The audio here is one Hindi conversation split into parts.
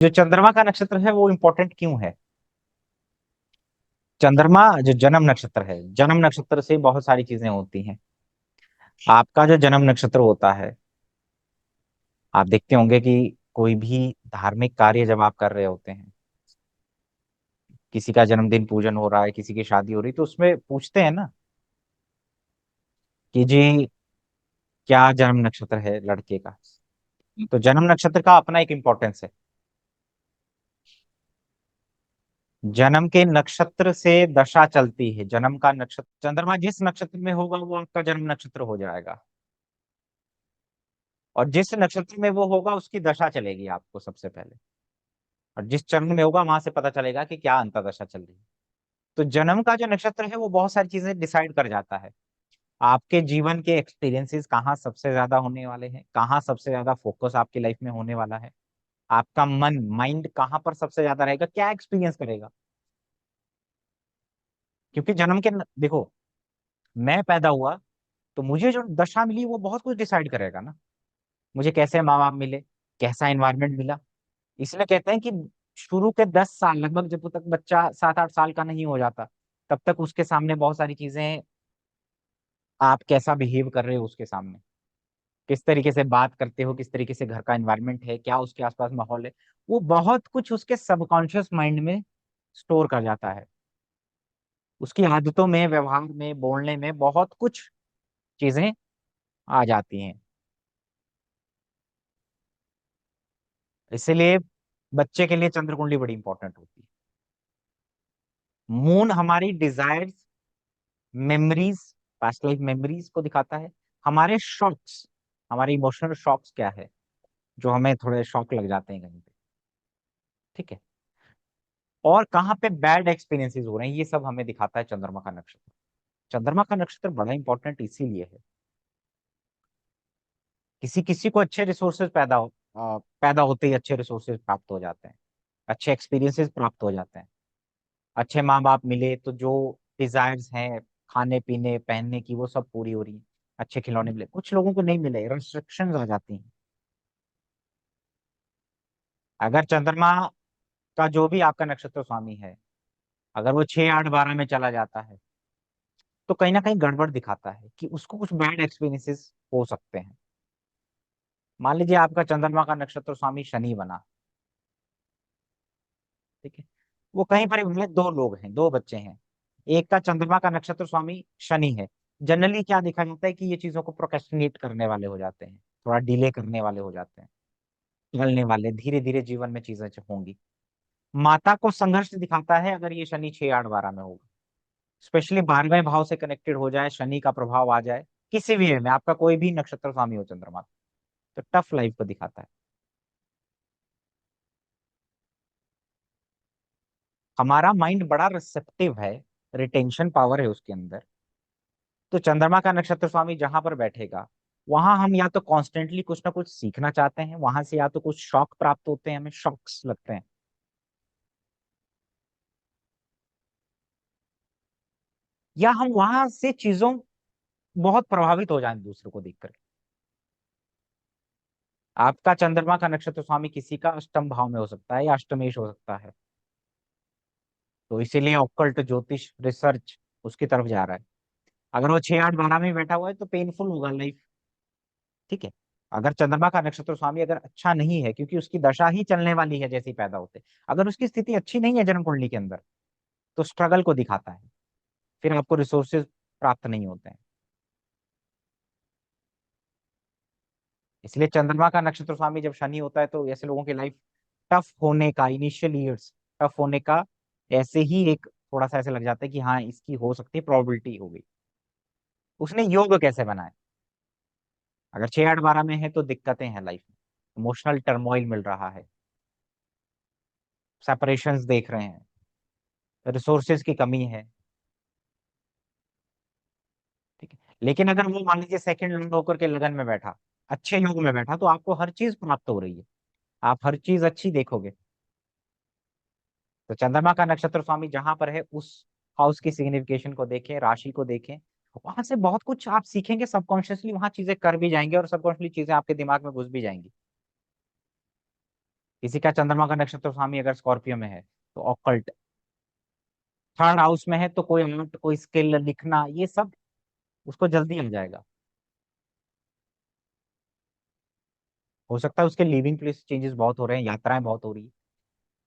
जो चंद्रमा का नक्षत्र है वो इम्पोर्टेंट क्यों है? चंद्रमा जो जन्म नक्षत्र है, जन्म नक्षत्र से बहुत सारी चीजें होती हैं। आपका जो जन्म नक्षत्र होता है, आप देखते होंगे कि कोई भी धार्मिक कार्य जब आप कर रहे होते हैं, किसी का जन्मदिन पूजन हो रहा है, किसी की शादी हो रही, तो उसमें पूछते हैं ना कि जी क्या जन्म नक्षत्र है लड़के का। तो जन्म नक्षत्र का अपना एक इम्पोर्टेंस है। जन्म के नक्षत्र से दशा चलती है। जन्म का नक्षत्र, चंद्रमा जिस नक्षत्र में होगा वो आपका जन्म नक्षत्र हो जाएगा, और जिस नक्षत्र में वो होगा उसकी दशा चलेगी आपको सबसे पहले। और जिस चरण में होगा वहां से पता चलेगा कि क्या अंतर्दशा चल रही है। तो जन्म का जो नक्षत्र है वो बहुत सारी चीजें डिसाइड कर जाता है। आपके जीवन के एक्सपीरियंसेस कहाँ सबसे ज्यादा होने वाले हैं, कहाँ सबसे ज्यादा फोकस आपकी लाइफ में होने वाला है, आपका मन माइंड कहाँ पर सबसे ज्यादा रहेगा, क्या एक्सपीरियंस करेगा। क्योंकि जन्म के देखो, मैं पैदा हुआ तो मुझे जो दशा मिली वो बहुत कुछ डिसाइड करेगा ना। मुझे कैसे माँ बाप मिले, कैसा एनवायरनमेंट मिला। इसलिए कहते हैं कि शुरू के 10 साल, लगभग जब तक बच्चा 7-8 साल का नहीं हो जाता, तब तक उसके सामने बहुत सारी चीजें, आप कैसा बिहेव कर रहे हो उसके सामने, किस तरीके से बात करते हो, किस तरीके से घर का एनवायरनमेंट है, क्या उसके आसपास माहौल है, वो बहुत कुछ उसके सबकॉन्शियस माइंड में स्टोर कर जाता है। उसकी आदतों में, व्यवहार में, बोलने में बहुत कुछ चीजें आ जाती हैं। इसीलिए बच्चे के लिए चंद्र कुंडली बड़ी इंपॉर्टेंट होती है। मून हमारी desires, memories, past life memories को दिखाता है। हमारे शॉक्स, हमारे इमोशनल शॉक्स क्या है, जो हमें थोड़े शॉक लग जाते हैं कहीं पे, ठीक है। और कहाँ पे बैड एक्सपीरियंसेस हो रहे हैं, ये सब हमें दिखाता है चंद्रमा का नक्षत्र। चंद्रमा का नक्षत्र बड़ा इंपॉर्टेंट इसीलिए है, किसी किसी को अच्छे रिसोर्सेज पैदा होते ही अच्छे रिसोर्सेज प्राप्त हो जाते हैं, अच्छे एक्सपीरियंसेस प्राप्त हो जाते हैं। अच्छे माँ बाप मिले तो जो डिजायर्स हैं, खाने पीने पहनने की, वो सब पूरी हो रही है। अच्छे खिलौने मिले, कुछ लोगों को नहीं मिले, रेस्ट्रिक्शंस आ जाती हैं। अगर चंद्रमा का जो भी आपका नक्षत्र स्वामी है, अगर वो 6, 8, 12 में चला जाता है, तो कहीं ना कहीं गड़बड़ दिखाता है कि उसको कुछ बैड एक्सपीरियंसेस हो सकते हैं। मान लीजिए आपका चंद्रमा का नक्षत्र स्वामी शनि बना, ठीक है। वो कहीं पर भी, दो लोग हैं, दो बच्चे हैं, एक का चंद्रमा का नक्षत्र स्वामी शनि है। जनरली क्या देखा जाता है कि ये चीजों को प्रोक्रेस्टिनेट करने वाले हो जाते हैं, थोड़ा डिले करने वाले हो जाते हैं, टालने वाले, धीरे धीरे जीवन में चीजें होंगी। माता को संघर्ष दिखाता है अगर ये शनि 6, 8, 12 में होगा, स्पेशली 12वें भाव से कनेक्टेड हो जाए, शनि का प्रभाव आ जाए किसी भी वे में, आपका कोई भी नक्षत्र स्वामी हो चंद्रमा, तो टफ लाइफ को दिखाता है। हमारा माइंड बड़ा रिसेप्टिव है, रिटेंशन पावर है उसके अंदर। तो चंद्रमा का नक्षत्र स्वामी जहां पर बैठेगा, वहां हम या तो कॉन्स्टेंटली कुछ ना कुछ सीखना चाहते हैं, वहां से या तो कुछ शौक प्राप्त होते हैं, हमें शॉक्स लगते हैं, या हम वहां से चीजों बहुत प्रभावित हो जाएं दूसरों को देखकर। आपका चंद्रमा का नक्षत्र स्वामी किसी का अष्टम भाव में हो सकता है या अष्टमेश हो सकता है, तो इसीलिए ऑक्कल्ट, ज्योतिष, रिसर्च उसकी तरफ जा रहा है। अगर वो 6, 8, 12 में बैठा हुआ है तो पेनफुल होगा लाइफ, ठीक है। अगर चंद्रमा का नक्षत्र स्वामी अगर अच्छा नहीं है, क्योंकि उसकी दशा ही चलने वाली है जैसे ही पैदा होते, अगर उसकी स्थिति अच्छी नहीं है जन्म कुंडली के अंदर, तो स्ट्रगल को दिखाता है, फिर आपको रिसोर्सेज प्राप्त नहीं होते हैं। इसलिए चंद्रमा का नक्षत्र स्वामी जब शनि होता है तो ऐसे लोगों की लाइफ टफ होने का, इनिशियल ईयर्स टफ होने का, ऐसे ही एक थोड़ा सा ऐसे लग जाता है कि हाँ इसकी हो सकती है, प्रोबेबिलिटी हो गई। उसने योग कैसे बनाए, अगर 6, 8, 12 में है तो दिक्कतें हैं लाइफ में, इमोशनल टर्मोइल मिल रहा है, सेपरेशंस देख रहे हैं, रिसोर्सेज की कमी है, ठीक है। लेकिन अगर वो मान लीजिए सेकंड लॉर्ड होकर के लगन में बैठा, अच्छे योग में बैठा, तो आपको हर चीज प्राप्त हो रही है, आप हर चीज अच्छी देखोगे। तो चंद्रमा का नक्षत्र स्वामी जहां पर है, उस हाउस की सिग्निफिकेशन को देखें, राशि को देखें, वहां से बहुत कुछ आप सीखेंगे, सबकॉन्शियसली वहां चीजें कर भी जाएंगे और सबकॉन्शियसली चीजें आपके दिमाग में घुस भी जाएंगी। किसी का चंद्रमा का नक्षत्र स्वामी अगर स्कॉर्पियो में है तो ऑकल्ट। थर्ड हाउस में है तो कोई आर्ट, कोई स्किल, लिखना, ये सब उसको जल्दी आ जाएगा। हो सकता है उसके लिविंग प्लेस चेंजेस बहुत हो रहे हैं, यात्राएं बहुत हो रही है,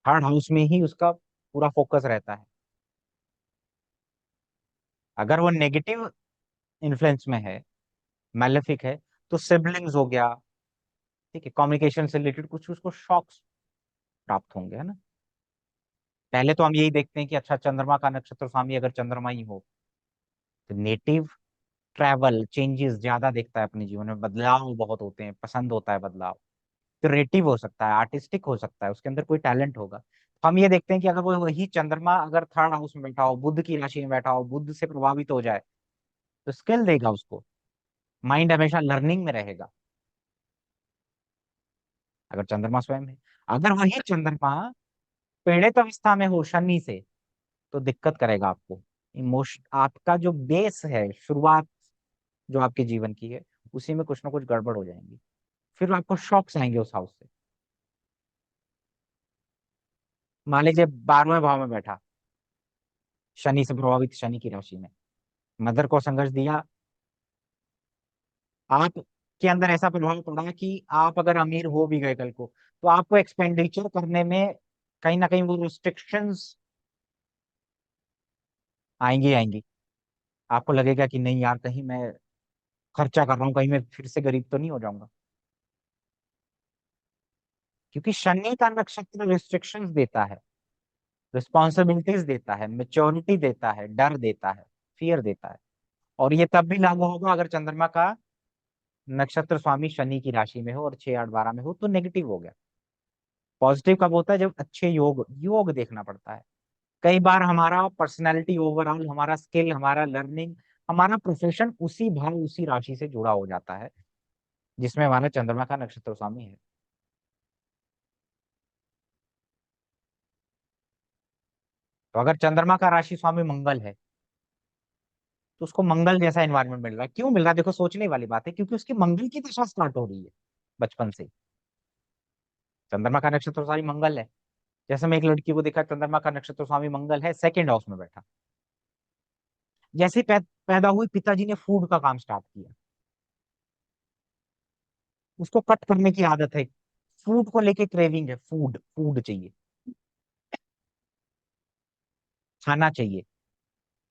थर्ड हाउस में ही उसका पूरा फोकस रहता है। अगर वो नेगेटिव इन्फ्लुएंस में है, मैलेफिक है, तो सिबलिंग्स हो गया, ठीक है, कम्युनिकेशन से रिलेटेड कुछ उसको शॉक्स प्राप्त होंगे, है ना। पहले तो हम यही देखते हैं कि अच्छा चंद्रमा का नक्षत्र स्वामी अगर चंद्रमा ही हो तो नेटिव ट्रैवल चेंजेस ज्यादा देखता है अपने जीवन में, बदलाव बहुत होते हैं, पसंद होता है बदलाव, क्रिएटिव हो सकता है, आर्टिस्टिक हो सकता है, उसके अंदर कोई टैलेंट होगा। तो हम ये देखते हैं कि अगर वो वही चंद्रमा अगर थर्ड हाउस में बैठा हो, बुध की राशि में बैठा हो, बुध से प्रभावित हो जाए तो स्किल देगा उसको, माइंड हमेशा लर्निंग में रहेगा, अगर चंद्रमा स्वयं है। अगर वही चंद्रमा पीड़ित अवस्था में हो शनि से तो दिक्कत करेगा आपको। इमोशन, आपका जो बेस है, शुरुआत जो आपके जीवन की है, उसी में कुछ ना कुछ गड़बड़ हो जाएंगी, फिर आपको शॉक्स आएंगे उस हाउस से। मान लीजिए 12वें भाव में बैठा, शनि से प्रभावित, शनि की राशि में मदर को संघर्ष दिया, आप के अंदर ऐसा प्रभाव पड़ा कि आप अगर अमीर हो भी गए कल को, तो आपको एक्सपेंडिचर करने में कहीं ना कहीं वो रिस्ट्रिक्शंस आएंगी आएंगी। आपको लगेगा कि नहीं यार, कहीं मैं खर्चा कर रहा हूँ, कहीं मैं फिर से गरीब तो नहीं हो जाऊंगा। क्योंकि शनि का नक्षत्र रिस्ट्रिक्शंस देता है, रिस्पॉन्सिबिलिटीज देता है, मेच्योरिटी देता है, डर देता है, फियर देता है। और ये तब भी लागू होगा अगर चंद्रमा का नक्षत्र स्वामी शनि की राशि में हो और 6 8 12 में हो, तो नेगेटिव हो गया। पॉजिटिव कब होता है? जब अच्छे योग योग देखना पड़ता है। कई बार हमारा पर्सनैलिटी ओवरऑल, हमारा स्किल, हमारा लर्निंग, हमारा प्रोफेशन उसी भाव उसी राशि से जुड़ा हो जाता है जिसमें हमारा चंद्रमा का नक्षत्र स्वामी है। तो अगर चंद्रमा का राशि स्वामी मंगल है तो उसको मंगल जैसा एनवायरनमेंट मिल रहा है। क्यों मिल रहा है? देखो सोचने वाली बात है, क्योंकि उसकी मंगल की दशा स्टार्ट हो रही है बचपन से ही। चंद्रमा का नक्षत्र स्वामी मंगल है। जैसे मैं एक लड़की को देखा, चंद्रमा का नक्षत्र स्वामी मंगल है, सेकंड हाउस में बैठा, जैसे ही पैदा हुई पिताजी ने फूड का काम स्टार्ट किया, उसको कट करने की आदत है, फूड को लेके क्रेविंग है, फूड फूड चाहिए, खाना चाहिए।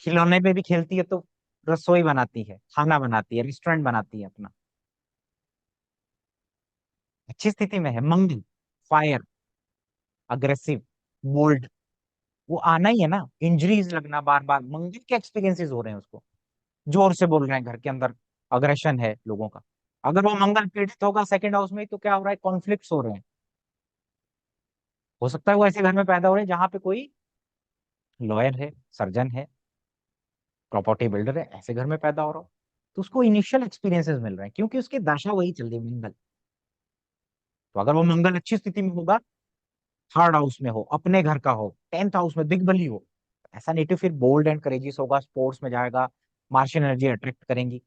खिलौने पे भी खेलती है तो रसोई बनाती है, खाना बनाती है, रेस्टोरेंट बनाती है अपना। अच्छी स्थिति में है मंगल, फायर, अग्रेसिव, बोल्ड, वो आना ही है ना। इंजरीज लगना बार बार, मंगल के एक्सपीरियंसेस हो रहे हैं उसको, जोर से बोल रहे हैं घर के अंदर, अग्रेशन है लोगों का। अगर वो मंगल पीड़ित होगा सेकंड हाउस में, तो क्या हो रहा है? कॉन्फ्लिक्ट्स हो रहे हैं। हो सकता है वो ऐसे घर में पैदा हो रहे हैं जहां पे कोई लॉयर है, सर्जन है, प्रॉपर्टी बिल्डर है, ऐसे घर में पैदा हो रहा हो, तो उसको इनिशियल एक्सपीरियंसेस मिल रहे हैं क्योंकि उसकी दशा वही चल रही है, मंगल। तो अगर वो मंगल अच्छी स्थिति में होगा, थर्ड हाउस में हो, अपने घर का हो, टेंथ हाउस में दिग्बली हो, ऐसा नेटिव फिर बोल्ड एंड करेजियस होगा, स्पोर्ट्स में जाएगा, मार्शियल एनर्जी अट्रैक्ट करेंगी।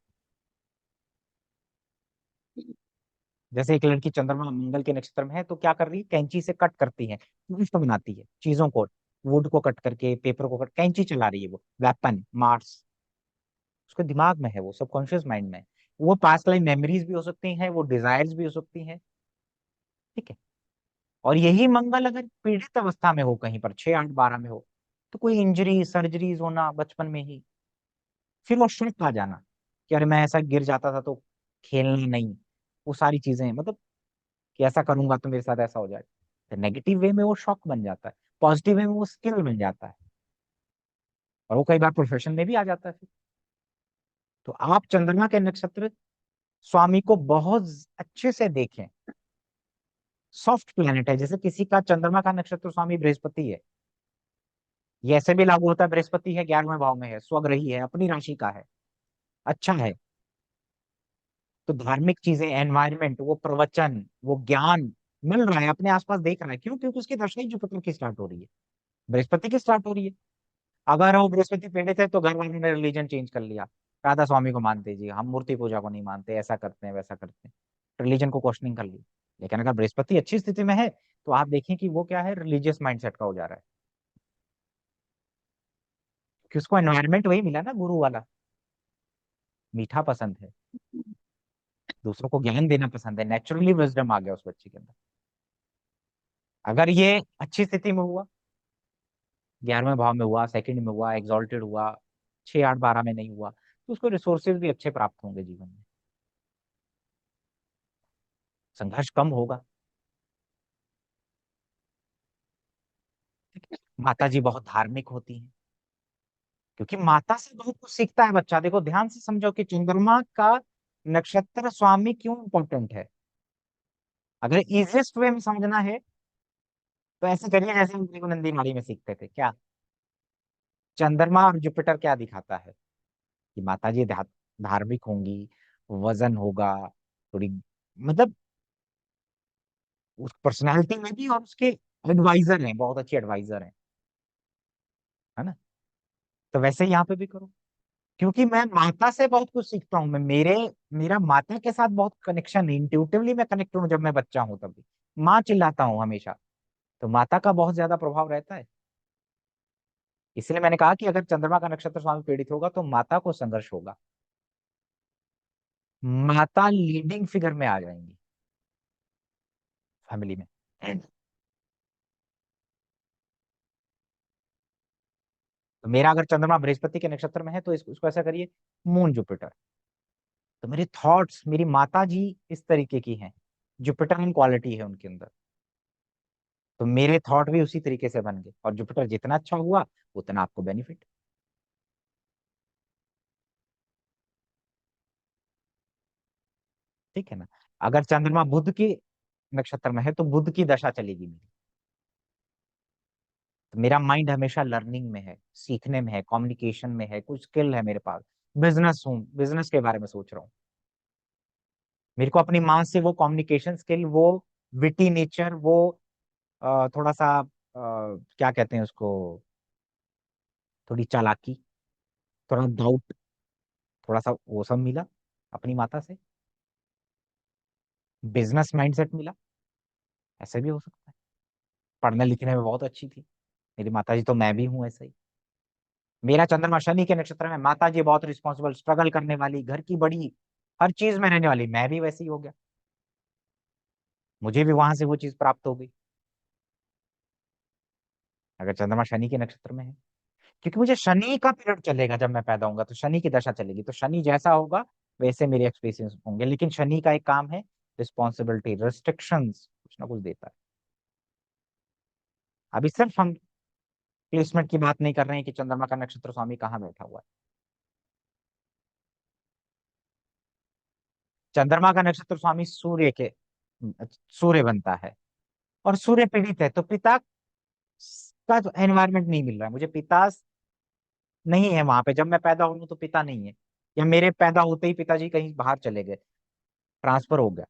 जैसे एक लड़की चंद्रमा मंगल के नक्षत्र में है तो क्या कर रही है? कैंची से कट करती है, गिफ्ट बनाती है चीजों को, वुड को कट करके, पेपर को कट, कैंची चला रही है, वो वेपन, मार्स, उसके दिमाग में है, वो सबकॉन्शियस माइंड में है। वो पास्ट लाइफ मेमोरीज भी हो सकती हैं, वो डिजायर्स भी हो सकती हैं, ठीक है। और यही मंगल अगर पीड़ित अवस्था में हो, कहीं पर 6 8 12 में हो, तो कोई इंजरी, सर्जरीज होना बचपन में ही, फिर वो शक आ जाना कि अरे मैं ऐसा गिर जाता था तो खेलना नहीं, वो सारी चीजें, मतलब कि ऐसा करूंगा तो मेरे साथ ऐसा हो जाए। तो नेगेटिव वे में वो शॉक बन जाता है, पॉजिटिव वे में वो स्किल बन जाता है, और वो कई बार प्रोफेशन में भी आ जाता है फिर। तो आप चंद्रमा के नक्षत्र स्वामी को बहुत अच्छे से देखें। सॉफ्ट प्लेनेट है, जैसे किसी का चंद्रमा का नक्षत्र स्वामी बृहस्पति है, ये ऐसे भी लागू होता है, बृहस्पति है 11वें भाव में है, स्वग्रही है, अपनी राशि का है, अच्छा है, तो धार्मिक चीजें, एनवायरमेंट, वो प्रवचन, वो ज्ञान मिल रहा है, अपने आसपास देख रहा है। क्यों? क्योंकि उसकी दशा ही जुपिटर की स्टार्ट हो रही है, बृहस्पति की स्टार्ट हो रही है। अगर वो बृहस्पति पीड़ित है तो घर वालों ने रिलीजन चेंज कर लिया, राधा स्वामी को मानते जी, हम मूर्ति पूजा को नहीं मानते, ऐसा करते हैं वैसा करते हैं, रिलीजन को क्वेश्चनिंग कर ली। लेकिन अगर बृहस्पति अच्छी स्थिति में है तो आप देखें कि वो क्या है, रिलीजियस माइंडसेट का हो जा रहा है, कि उसको एनवायरनमेंट वही मिला ना गुरु वाला, मीठा पसंद है, दूसरों को ज्ञान देना पसंद है, नेचुरली विजडम आ गया उस बच्चे के अंदर। अगर ये अच्छी स्थिति में हुआ, 11वें भाव में हुआ, सेकंड में हुआ, एग्जॉल्टेड हुआ, 6 8 12 में नहीं हुआ, तो उसको रिसोर्सेज भी अच्छे प्राप्त होंगे जीवन में, संघर्ष कम होगा। ठीक है? माता जी बहुत धार्मिक होती हैं, क्योंकि माता से बहुत कुछ सीखता है बच्चा। देखो ध्यान से समझो कि चंद्रमा का नक्षत्र स्वामी क्यों इंपॉर्टेंट है। अगर इजिएस्ट वे में समझना है तो ऐसे करिए जैसे हम देखो नंदी नाड़ी में सीखते थे क्या, चंद्रमा और जुपिटर क्या दिखाता है कि माता जी धार्मिक होंगी, वजन होगा, थोड़ी, मतलब उस पर्सनालिटी में भी, और उसके एडवाइजर हैं, बहुत अच्छे एडवाइजर हैं, है ना। तो वैसे ही यहाँ पे भी करो, क्योंकि मैं माता से बहुत कुछ सीखता हूँ। मैं मेरा माता के साथ बहुत कनेक्शन है, इंट्यूटिवली मैं कनेक्ट हूँ जब मैं बच्चा हूँ तभी, माँ चिल्लाता हूँ हमेशा, तो माता का बहुत ज्यादा प्रभाव रहता है। इसलिए मैंने कहा कि अगर चंद्रमा का नक्षत्र स्वामी पीड़ित होगा तो माता को संघर्ष होगा, माता लीडिंग फिगर में आ जाएंगी फैमिली में। तो मेरा अगर चंद्रमा बृहस्पति के नक्षत्र में है तो उसको ऐसा करिए, मून जुपिटर, तो मेरे थॉट्स, मेरी माता जी इस तरीके की हैं, जुपिटर इन क्वालिटी है उनके अंदर, तो मेरे थॉट भी उसी तरीके से बन गए, और जुपिटर जितना अच्छा हुआ उतना आपको बेनिफिट। ठीक है ना। अगर चंद्रमा बुध के नक्षत्र में है तो बुध की दशा चलेगी मेरी, तो मेरा माइंड हमेशा लर्निंग में है, सीखने में है, कम्युनिकेशन में है, कुछ स्किल है मेरे पास, बिजनेस हूँ, बिजनेस के बारे में सोच रहा हूँ, मेरे को अपनी माँ से वो कम्युनिकेशन स्किल, वो विटी नेचर, वो थोड़ा सा क्या कहते हैं उसको, थोड़ी चालाकी, थोड़ा डाउट, थोड़ा सा वो सब मिला अपनी माता से, बिजनेस माइंडसेट मिला, ऐसे भी हो सकता है। पढ़ने लिखने में बहुत अच्छी थी मेरी माता जी, तो मैं भी हूँ ऐसा ही। मेरा चंद्रमा शनि के नक्षत्र में, माता जी बहुत रिस्पॉन्सिबल, स्ट्रगल करने वाली, घर की बड़ी, हर चीज में रहने वाली, मैं भी वैसे ही हो गया, मुझे भी वहां से वो चीज प्राप्त हो गई, अगर चंद्रमा शनि के नक्षत्र में है। क्योंकि मुझे शनि का पीरियड चलेगा, जब मैं पैदा होऊंगा तो शनि की दशा चलेगी, तो शनि जैसा होगा वैसे मेरे एक्सपीरियंस होंगे, लेकिन शनि का एक काम है, रिस्पॉन्सिबिलिटी, रिस्ट्रिक्शंस, कुछ ना कुछ देता है। अभी सिर्फ हम प्लेसमेंट की बात नहीं कर रहे हैं कि चंद्रमा का नक्षत्र स्वामी कहाँ बैठा हुआ है। चंद्रमा का नक्षत्र स्वामी सूर्य बनता है, और सूर्य पीड़ित है, तो पिता का जो एनवायरमेंट नहीं मिल रहा है मुझे, पिता नहीं है वहां पे, जब मैं पैदा हूं तो पिता नहीं है, या मेरे पैदा होते ही पिताजी कहीं बाहर चले गए, ट्रांसफर हो गया।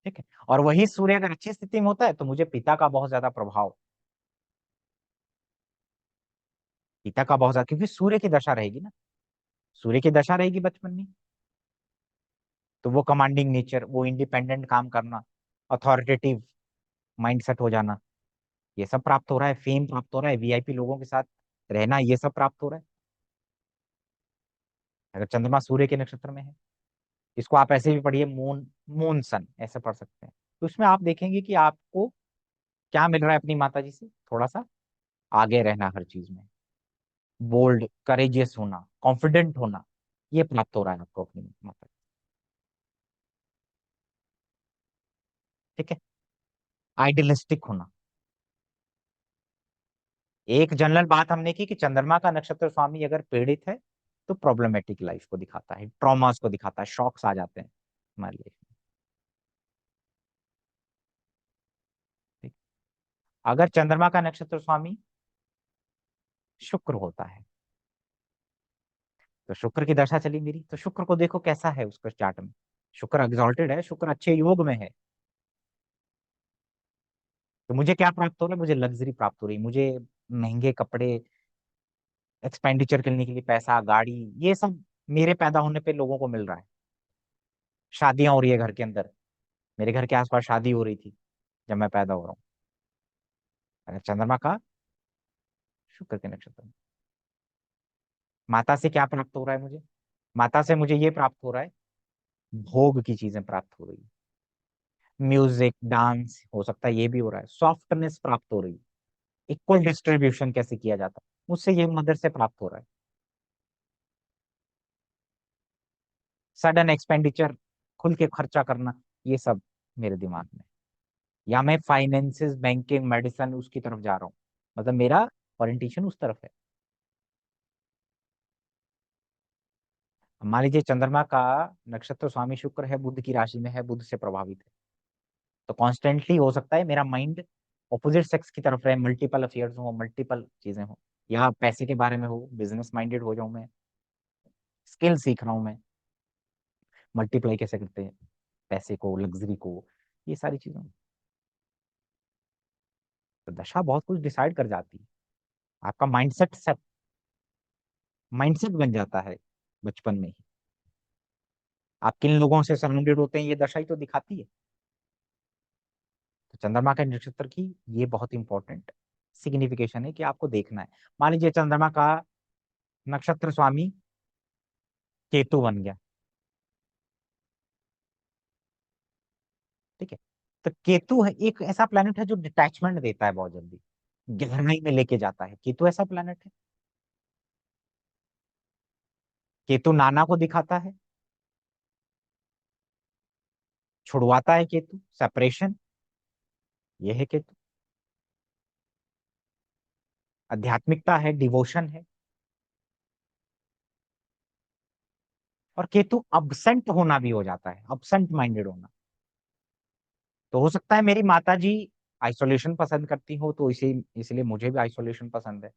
ठीक है, और वही सूर्य अगर अच्छी स्थिति में होता है तो मुझे पिता का बहुत ज्यादा प्रभाव, पिता का बहुत ज्यादा, क्योंकि सूर्य की दशा रहेगी ना, सूर्य की दशा रहेगी बचपन में, तो वो कमांडिंग नेचर, वो इंडिपेंडेंट काम करना, अथॉरिटेटिव माइंडसेट हो जाना, ये सब प्राप्त हो रहा है, फेम प्राप्त हो रहा है, वीआईपी लोगों के साथ रहना, ये सब प्राप्त हो रहा है अगर चंद्रमा सूर्य के नक्षत्र में है। इसको आप ऐसे भी पढ़िए, मून, मून सन ऐसे पढ़ सकते हैं। तो उसमें आप देखेंगे कि आपको क्या मिल रहा है अपनी माता जी से, थोड़ा सा आगे रहना हर चीज में, बोल्ड करेजियस होना, कॉन्फिडेंट होना, ये प्राप्त हो रहा है आपको अपनी माता से। ठीक है, आइडियलिस्टिक होना। एक जनरल बात हमने की कि चंद्रमा का नक्षत्र स्वामी अगर पीड़ित है तो प्रॉब्लमेटिक लाइफ को दिखाता है, ट्रॉमास को दिखाता है, शॉक्स आ जाते हैं हमारे लाइफ में। ठीक। अगर चंद्रमा का नक्षत्र स्वामी शुक्र होता है, तो शुक्र की दशा चली मेरी, तो शुक्र को देखो कैसा है उसका चार्ट में, शुक्र एग्जॉल्टेड है, शुक्र अच्छे योग में है, तो मुझे क्या प्राप्त हो रहा है, मुझे लग्जरी प्राप्त हो रही है, मुझे महंगे कपड़े, एक्सपेंडिचर करने के लिए पैसा, गाड़ी, ये सब मेरे पैदा होने पे लोगों को मिल रहा है। शादियां हो रही है घर के अंदर, मेरे घर के आसपास शादी हो रही थी जब मैं पैदा हो रहा हूँ। अगर चंद्रमा का शुक्र के नक्षत्र में, माता से क्या प्राप्त हो रहा है मुझे? माता से मुझे ये प्राप्त हो रहा है, भोग की चीजें प्राप्त हो रही है, म्यूजिक डांस हो सकता है, ये भी हो रहा है, सॉफ्टनेस प्राप्त हो रही है, इक्वल डिस्ट्रीब्यूशन कैसे किया जाता है मुझसे ये मदर से प्राप्त हो रहा है। सडन एक्सपेंडिचर, खुल के खर्चा करना, ये सब मेरे दिमाग में। या मैं फाइनेंसिस, बैंकिंग, मेडिसिन उसकी तरफ जा रहा हूँ, मतलब मेरा ओरिएंटेशन उस तरफ है। मान लीजिए चंद्रमा का नक्षत्र स्वामी शुक्र है, बुध की राशि में है, बुध से प्रभावित है, तो कॉन्स्टेंटली हो सकता है मेरा माइंड ऑपोजिट सेक्स की तरफ रहे, मल्टीपल अफेयर्स हो, मल्टीपल चीजें हो, या पैसे के बारे में हो, बिजनेस माइंडेड हो जाऊं मैं, स्किल सीख रहा हूं मैं, मल्टीप्लाई कैसे करते हैं पैसे को, लग्जरी को, ये सारी चीजें। तो दशा बहुत कुछ डिसाइड कर जाती है, आपका माइंडसेट बन जाता है बचपन में ही। आप किन लोगों से सराउंडेड होते हैं ये दशा ही तो दिखाती है। तो चंद्रमा के नक्षत्र की ये बहुत इंपॉर्टेंट सिग्निफिकेशन है कि आपको देखना है। मान लीजिए चंद्रमा का नक्षत्र स्वामी केतु बन गया, ठीक है, तो केतु है एक ऐसा प्लेनेट है जो डिटैचमेंट देता है बहुत जल्दी, गहराई में लेके जाता है, केतु ऐसा प्लेनेट है। केतु नाना को दिखाता है, छुड़वाता है, केतु सेपरेशन, ये है केतु। आध्यात्मिकता है, डिवोशन है। और केतु अब्सेंट होना भी हो जाता है, अब्सेंट माइंडेड होना। तो हो सकता है मेरी माता जी आइसोलेशन पसंद करती हो, तो इसी इसलिए मुझे भी आइसोलेशन पसंद है।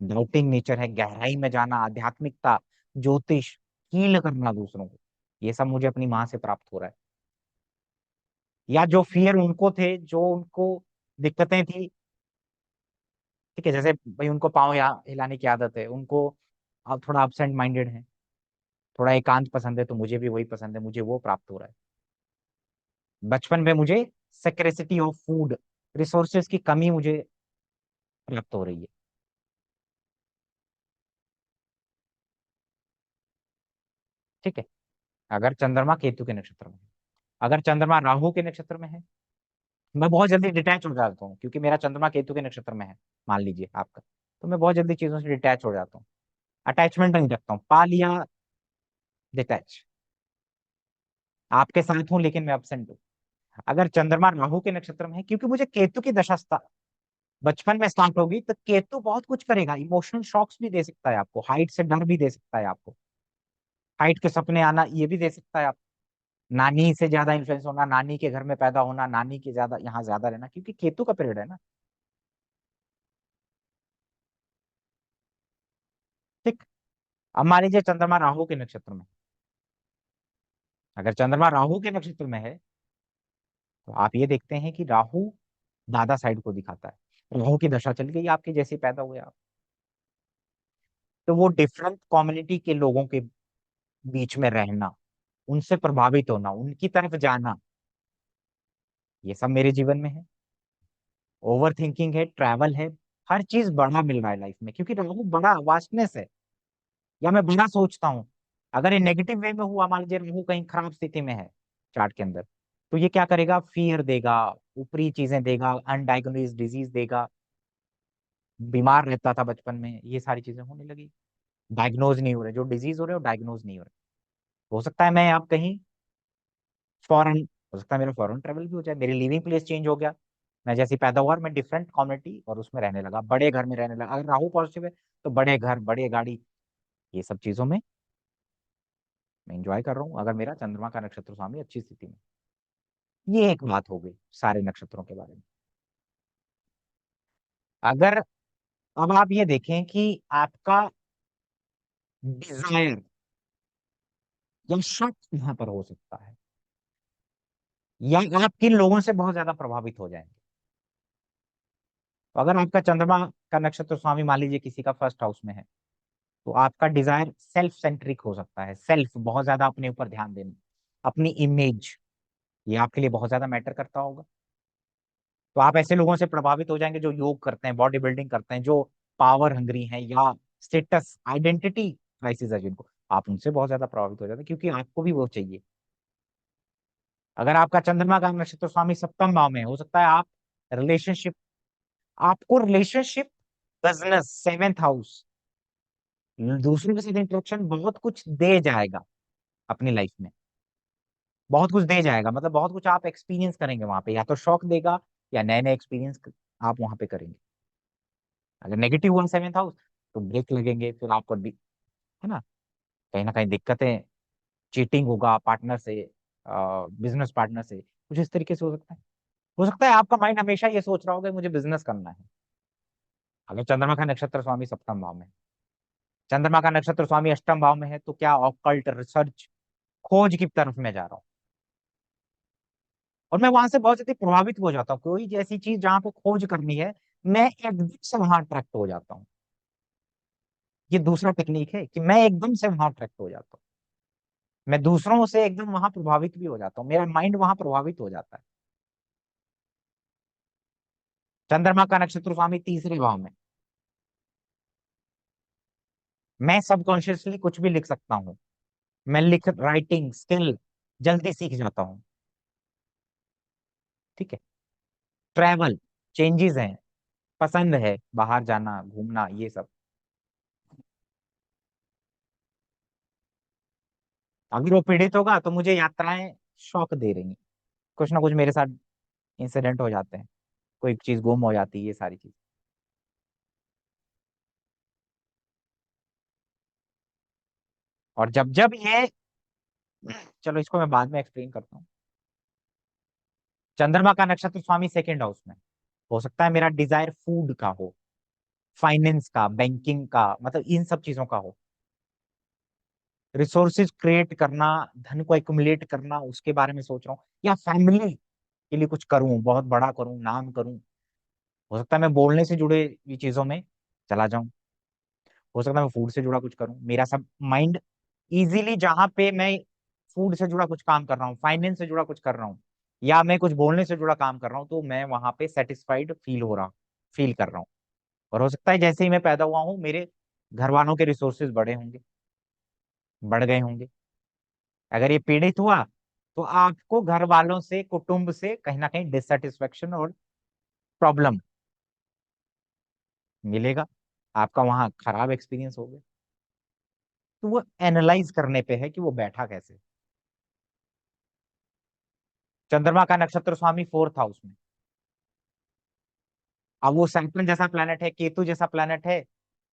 डाउटिंग नेचर है, गहराई में जाना, आध्यात्मिकता, ज्योतिष, हील करना दूसरों को, ये सब मुझे अपनी माँ से प्राप्त हो रहा है। या जो फियर उनको थे, जो उनको दिक्कतें थी, ठीक है, जैसे भाई उनको पाँव या हिलाने की आदत है उनको, अब थोड़ा एब्सेंट माइंडेड है, थोड़ा एकांत पसंद है, तो मुझे भी वही पसंद है, मुझे वो प्राप्त हो रहा है। बचपन में मुझे सेक्रेसिटी ऑफ फूड, रिसोर्सेज की कमी मुझे प्राप्त हो रही है, ठीक है। अगर चंद्रमा केतु के नक्षत्र में है, अगर चंद्रमा राहु के नक्षत्र में है, मैं बहुत जल्दी डिटैच हो जाता हूँ, क्योंकि मेरा चंद्रमा केतु के नक्षत्र में है, मान लीजिए आपका, तो मैं बहुत जल्दी चीजों से डिटैच हो जाता हूँ, अटैचमेंट नहीं रखता हूँ, पा लिया, डिटैच, आपके साथ हूँ लेकिन मैं अब्सेंट हूँ। अगर चंद्रमा राहु के नक्षत्र में है, क्योंकि मुझे केतु की दशा बचपन में स्टार्ट होगी, तो केतु बहुत कुछ करेगा, इमोशनल शॉक्स भी दे सकता है आपको, हाइट से डर भी दे सकता है आपको, हाइट के सपने आना ये भी दे सकता है आपको, नानी से ज्यादा इन्फ्लुएंस होना, नानी के घर में पैदा होना, नानी के ज्यादा यहाँ ज्यादा रहना, क्योंकि केतु का पीरियड है ना, ठीक। अब मान लीजिए चंद्रमा राहु के नक्षत्र में, अगर चंद्रमा राहु के नक्षत्र में है, तो आप ये देखते हैं कि राहु दादा साइड को दिखाता है, राहु की दशा चल गई आपके, जैसे पैदा हुए आप, तो वो डिफरेंट कम्युनिटी के लोगों के बीच में रहना, उनसे प्रभावित होना, उनकी तरफ जाना, ये सब मेरे जीवन में है। ओवर थिंकिंग है, ट्रैवल है, हर चीज बड़ा मिल रहा है लाइफ में, क्योंकि राहु बड़ा वास्टनेस है, या मैं बड़ा सोचता हूँ। अगर ये नेगेटिव वे में हुआ, मान लीजिए राहु कहीं खराब स्थिति में है चार्ट के अंदर, तो ये क्या करेगा, फियर देगा, ऊपरी चीजें देगा, अनडायग्नोज डिजीज देगा, बीमार रहता था बचपन में, ये सारी चीजें होने लगी, डायग्नोज नहीं हो रहे, जो डिजीज हो रहे हो डायग्नोज नहीं हो रहे। हो सकता है मैं आप कहीं फॉरेन, हो सकता है मेरा फॉरेन ट्रेवल भी हो जाए, मेरी लिविंग प्लेस चेंज हो गया, मैं जैसी पैदा हुआ और मैं डिफरेंट कम्युनिटी और उसमें रहने लगा, बड़े घर में रहने लगा। अगर राहु पॉजिटिव है, तो बड़े घर, बड़े गाड़ी, ये सब चीजों में मैं इंजॉय कर रहा हूँ, अगर मेरा चंद्रमा का नक्षत्र स्वामी अच्छी स्थिति में। ये एक बात हो गई सारे नक्षत्रों के बारे में। अगर अब आप ये देखें कि आपका डिजायर या शक यहाँ पर हो सकता है, या आप किन लोगों से बहुत ज्यादा प्रभावित हो जाएंगे। तो अगर आपका चंद्रमा का नक्षत्र स्वामी मान लीजिए किसी का फर्स्ट हाउस में है, तो आपका डिजायर सेल्फ सेंट्रिक हो सकता है, सेल्फ बहुत ज्यादा अपने ऊपर ध्यान देना, अपनी इमेज, ये आपके लिए बहुत ज्यादा मैटर करता होगा। तो आप ऐसे लोगों से प्रभावित हो जाएंगे जो योग करते हैं, बॉडी बिल्डिंग करते हैं, जो पावर हंग्री हैं, या स्टेटस आइडेंटिटी क्राइसिस है जिनको, आप उनसे बहुत ज्यादा प्रभावित हो जाते हैं, क्योंकि आपको भी वो चाहिए। अगर आपका चंद्रमा का नक्षत्र स्वामी सप्तम भाव में है, हो सकता है आप रिलेशनशिप, आपको रिलेशनशिप, बिजनेस, सेवेंथ हाउस, दूसरों के साथ इंटरेक्शन बहुत कुछ दे जाएगा अपनी लाइफ में। बहुत कुछ दे जाएगा, मतलब बहुत कुछ आप एक्सपीरियंस करेंगे वहां पे, या तो शॉक देगा, या नए नए एक्सपीरियंस आप वहां पे करेंगे। अगर नेगेटिव हुआ सेवेंथ हाउस, तो ब्रेक लगेंगे, फिर आपको है ना कहीं दिक्कतें, चीटिंग होगा पार्टनर से, बिजनेस पार्टनर से, कुछ इस तरीके से हो सकता है। हो सकता है आपका माइंड हमेशा ये सोच रहा होगा कि मुझे बिजनेस करना है, अगर चंद्रमा का नक्षत्र स्वामी सप्तम भाव में है। चंद्रमा का नक्षत्र स्वामी अष्टम भाव में है, तो क्या ऑकल्ट रिसर्च, खोज की तरफ में जा रहा हूँ, और मैं वहां से बहुत जल्दी प्रभावित हो जाता हूँ। कोई ऐसी चीज जहां पे खोज करनी है, मैं एकदम से वहां अट्रैक्ट हो जाता हूँ। ये दूसरा टेक्निक है कि मैं एकदम से वहां अट्रैक्ट हो जाता हूँ। मैं दूसरों से एकदम वहां प्रभावित भी हो जाता हूँ, मेरा माइंड वहां प्रभावित हो जाता है। चंद्रमा का नक्षत्र स्वामी तीसरे भाव में, मैं सबकॉन्शियसली कुछ भी लिख सकता हूँ। मैं लिख राइटिंग स्किल जल्दी सीख जाता हूँ। ठीक है। ट्रैवल, चेंजेस हैं, पसंद है बाहर जाना, घूमना, ये सब। अगर वो पीड़ित होगा तो मुझे यात्राएं शौक दे रही हैं, कुछ ना कुछ मेरे साथ इंसिडेंट हो जाते हैं, कोई चीज गुम हो जाती है, ये सारी चीज। और जब जब ये, चलो इसको मैं बाद में एक्सप्लेन करता हूँ। चंद्रमा का नक्षत्र स्वामी सेकंड हाउस में, हो सकता है मेरा डिजायर फूड का हो, फाइनेंस का, बैंकिंग का, मतलब इन सब चीजों का हो। रिसोर्सेज क्रिएट करना, धन को एक्युमुलेट करना, उसके बारे में सोच रहा हूँ, या फैमिली के लिए कुछ करूं, बहुत बड़ा करूं, नाम करूं। हो सकता है मैं बोलने से जुड़े ये चीजों में चला जाऊं। हो सकता है मैं फूड से जुड़ा कुछ करूं, मेरा सब माइंड इजीली जहां पे मैं फूड से जुड़ा कुछ काम कर रहा हूँ, फाइनेंस से जुड़ा कुछ कर रहा हूँ, या मैं कुछ बोलने से जुड़ा काम कर रहा हूँ, तो मैं वहां पे सेटिस्फाइड फील कर रहा हूँ। और हो सकता है जैसे ही मैं पैदा हुआ हूँ, मेरे घर वालों के रिसोर्सेज बड़े होंगे, बढ़ गए होंगे। अगर ये पीड़ित हुआ, तो आपको घर वालों से, कुटुंब से कहीं ना कहीं डिससेटिस्फेक्शन और प्रॉब्लम मिलेगा, आपका वहां खराब एक्सपीरियंस हो गया। तो वो एनालाइज करने पे है कि वो बैठा कैसे। चंद्रमा का नक्षत्र स्वामी फोर्थ हाउस में, अब वो सैटर्न जैसा प्लेनेट है, केतु जैसा प्लेनेट है,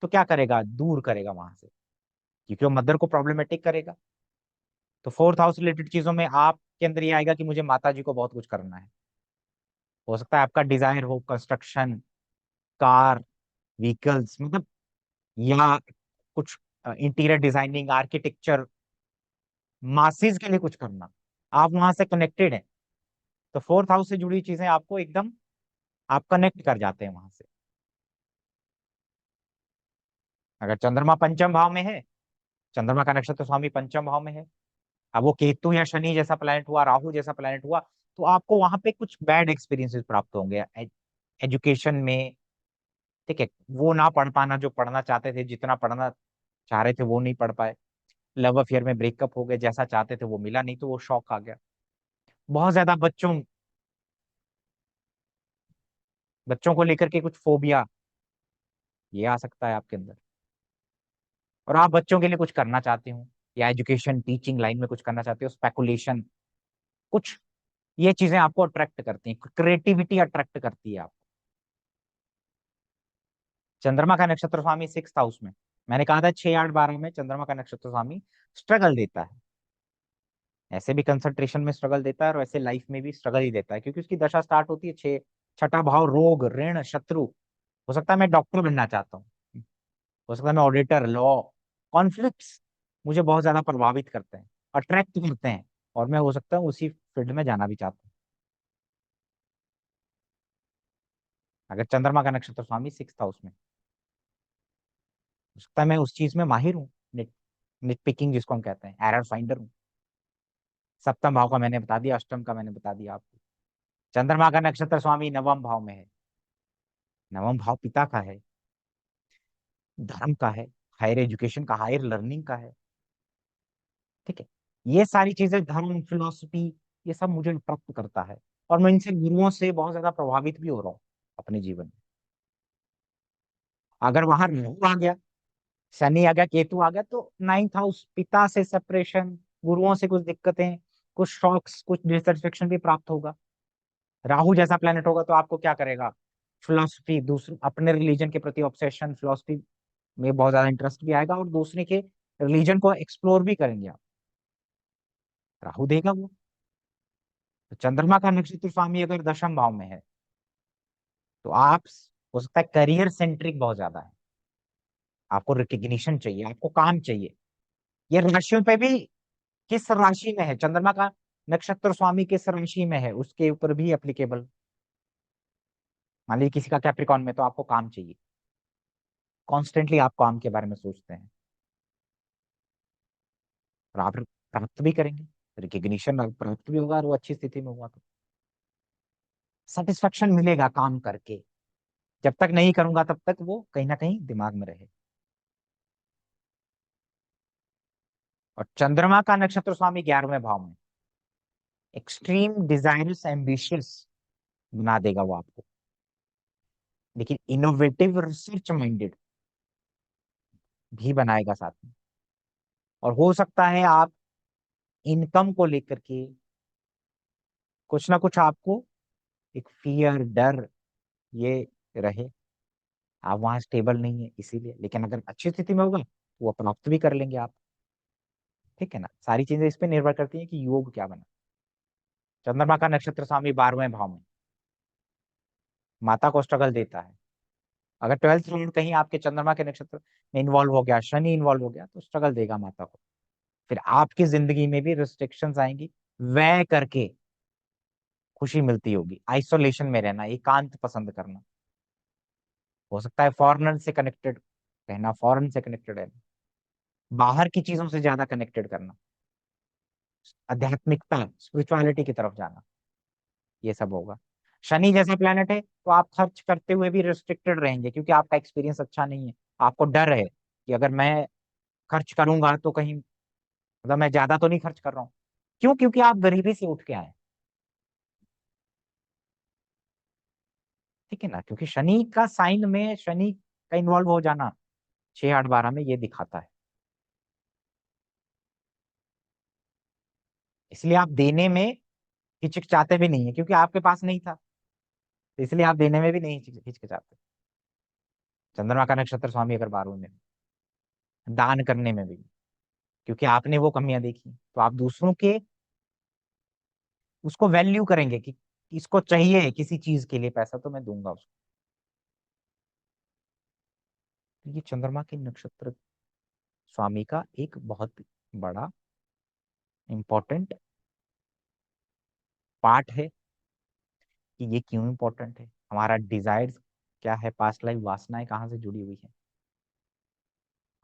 तो क्या करेगा, दूर करेगा वहां से, क्योंकि वो मदर को प्रॉब्लमेटिक करेगा। तो फोर्थ हाउस रिलेटेड चीजों में आपके अंदर ये आएगा कि मुझे माता जी को बहुत कुछ करना है। हो सकता है आपका डिजायर हो कंस्ट्रक्शन, कार, व्हीकल्स, मतलब, या कुछ इंटीरियर डिजाइनिंग, आर्किटेक्चर, मासिस के लिए कुछ करना, आप वहां से कनेक्टेड हैं। तो फोर्थ हाउस से जुड़ी चीजें आपको एकदम, आप कनेक्ट कर जाते हैं वहां से। अगर चंद्रमा पंचम भाव में है, चंद्रमा का नक्षत्र स्वामी पंचम भाव में है, अब वो केतु या शनि जैसा प्लैनेट हुआ, राहु जैसा प्लैनेट हुआ, तो आपको वहां पे कुछ बैड एक्सपीरियंसेस प्राप्त होंगे एजुकेशन में। ठीक है, वो ना पढ़ पाना, जो पढ़ना चाहते थे, जितना पढ़ना चाह रहे थे वो नहीं पढ़ पाए। लव अफेयर में ब्रेकअप हो गए, जैसा चाहते थे वो मिला नहीं, तो वो शौक आ गया। बहुत ज्यादा बच्चों बच्चों को लेकर के कुछ फोबिया, ये आ सकता है आपके अंदर, और आप बच्चों के लिए कुछ करना चाहते हो, या एजुकेशन टीचिंग लाइन में कुछ करना चाहते हो, स्पेकुलेशन कुछ, ये चीजें आपको अट्रैक्ट करती हैं, क्रिएटिविटी अट्रैक्ट करती है आप। चंद्रमा का नक्षत्र स्वामी सिक्स हाउस में, मैंने कहा था 6 8 12 में चंद्रमा का नक्षत्र स्वामी स्ट्रगल देता है। ऐसे भी कंसंट्रेशन में स्ट्रगल देता है, और ऐसे लाइफ में भी स्ट्रगल ही देता है, क्योंकि उसकी दशा स्टार्ट होती है छठा भाव, रोग, ऋण, शत्रु। हो सकता है मैं डॉक्टर बनना चाहता हूँ, हो सकता है मैं ऑडिटर, लॉ, कॉन्फ्लिक्ट्स मुझे बहुत ज्यादा प्रभावित करते हैं, अट्रैक्ट करते हैं, और मैं हो सकता हूँ उसी फील्ड में जाना भी चाहता हूँ। अगर चंद्रमा का नक्षत्र स्वामी सिक्स हाउस में, हो सकता है मैं उस चीज में माहिर हूँ, निट निट पिकिंग जिसको हम कहते हैं, एरर फाइंडर हूँ। सप्तम भाव का मैंने बता दिया, अष्टम का मैंने बता दिया आपको। चंद्रमा का नक्षत्र स्वामी नवम भाव में है। नवम भाव पिता का है, धर्म का है, हायर एजुकेशन का, हायर लर्निंग का है। ठीक है, ये सारी चीजें, धर्म, फिलोसफी, ये सब मुझे प्राप्त करता है। और मैं इनसे, गुरुओं से बहुत ज्यादा प्रभावित भी हो रहा हूँ अपने जीवन में। अगर वहां राहु आ गया, शनि आ गया, केतु आ गया, तो नाइन्थ हाउस, पिता से सेपरेशन, गुरुओं से कुछ दिक्कतें, कुछ शॉक्स, कुछ डिससेटिस्फेक्शन भी प्राप्त होगा। राहु जैसा प्लेनेट होगा तो आपको क्या करेगा, फिलोसफी, दूसरे अपने रिलीजन के प्रति ऑब्सेशन, फिलोसफी में बहुत ज्यादा इंटरेस्ट भी आएगा, और दूसरे के रिलीजन को एक्सप्लोर भी करेंगे आप। राहु देगा वो। तो चंद्रमा का नक्षत्र स्वामी अगर दशम भाव में है, तो आप, हो सकता है करियर सेंट्रिक बहुत ज्यादा है, आपको रिकग्निशन चाहिए, आपको काम चाहिए। ये राशियों पे भी, किस राशि में है चंद्रमा का नक्षत्र स्वामी, किस राशि में है उसके ऊपर भी एप्लीकेबल। मान लीजिए किसी का कैप्रिकॉन में, तो आपको काम चाहिए, कॉन्स्टेंटली आप काम के बारे में सोचते हैं, और आप प्राप्त भी करेंगे, रिकग्निशन प्राप्त भी होगा, और वो अच्छी स्थिति में हुआ तो सेटिस्फेक्शन मिलेगा काम करके। जब तक नहीं करूंगा तब तक वो कहीं ना कहीं दिमाग में रहे। और चंद्रमा का नक्षत्र स्वामी 11वें भाव में, एक्सट्रीम डिजायरस, एम्बिशियस बना देगा वो आपको, लेकिन इनोवेटिव, रिसर्च माइंडेड भी बनाएगा साथ में। और हो सकता है आप इनकम को लेकर के कुछ ना कुछ आपको एक फियर, डर, ये रहे, आप वहां स्टेबल नहीं है इसीलिए। लेकिन अगर अच्छी स्थिति में होगा तो वो प्राप्त भी कर लेंगे आप। ठीक है ना, सारी चीजें इस पे निर्भर करती हैं कि योग क्या बना। चंद्रमा का नक्षत्र स्वामी 12वें भाव में, माता को स्ट्रगल देता है। अगर 12th लॉर्ड कहीं आपके चंद्रमा के नक्षत्र में इन्वॉल्व हो गया, शनि इन्वॉल्व हो गया, तो स्ट्रगल देगा माता को। फिर आपकी जिंदगी में भी रिस्ट्रिक्शंस आएंगी, व्यय करके खुशी मिलती होगी, आइसोलेशन में रहना, एकांत पसंद करना, हो सकता है फॉरेनर से कनेक्टेड रहना, फॉरेन से कनेक्टेड रहना, बाहर की चीजों से ज्यादा कनेक्टेड करना, आध्यात्मिकता, स्पिरिचुअलिटी की तरफ जाना, ये सब होगा। शनि जैसा प्लेनेट है तो आप खर्च करते हुए भी रिस्ट्रिक्टेड रहेंगे, क्योंकि आपका एक्सपीरियंस अच्छा नहीं है। आपको डर है कि अगर मैं खर्च करूंगा तो कहीं, मतलब मैं ज्यादा तो नहीं खर्च कर रहा हूँ। क्यों? क्योंकि आप गरीबी से उठ के आए। ठीक है ना, क्योंकि शनि का साइन में, शनि का इन्वॉल्व हो जाना 6, 8, 12 में, ये दिखाता है। इसलिए आप देने में हिचकिचाते भी नहीं है, क्योंकि आपके पास नहीं था, तो इसलिए आप देने में भी नहीं हिचकिचाते। चंद्रमा का नक्षत्र स्वामी अगर 12वें में, दान करने में भी, क्योंकि आपने वो कमियां देखी, तो आप दूसरों के उसको वैल्यू करेंगे कि इसको चाहिए किसी चीज के लिए पैसा, तो मैं दूंगा उसको। तो ये चंद्रमा के नक्षत्र स्वामी का एक बहुत बड़ा इंपॉर्टेंट पार्ट है, कि ये क्यों इंपॉर्टेंट है, हमारा डिजायर क्या है, पास्ट लाइफ वासनाएं कहाँ से जुड़ी हुई है,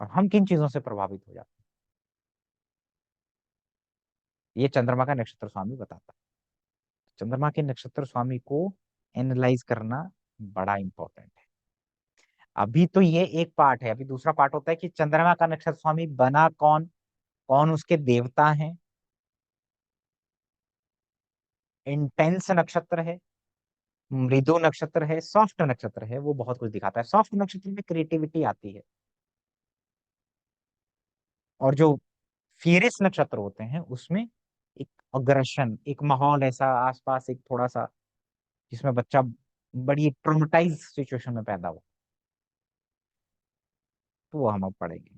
और हम किन चीजों से प्रभावित हो जाते हैं, ये चंद्रमा का नक्षत्र स्वामी बताता है। चंद्रमा के नक्षत्र स्वामी को एनालाइज करना बड़ा इंपॉर्टेंट है। अभी तो ये एक पार्ट है, अभी दूसरा पार्ट होता है कि चंद्रमा का नक्षत्र स्वामी बना कौन, कौन उसके देवता हैं, इंटेंस नक्षत्र है, मृदु नक्षत्र है, सॉफ्ट नक्षत्र है, वो बहुत कुछ दिखाता है। सॉफ्ट नक्षत्र में क्रिएटिविटी आती है, और जो फियरियस नक्षत्र होते हैं उसमें एक अग्रेशन, एक माहौल ऐसा आसपास, एक थोड़ा सा, जिसमें बच्चा बड़ी ट्रोमेटाइज सिचुएशन में पैदा हो, तो वो हम अब पढ़ेंगे।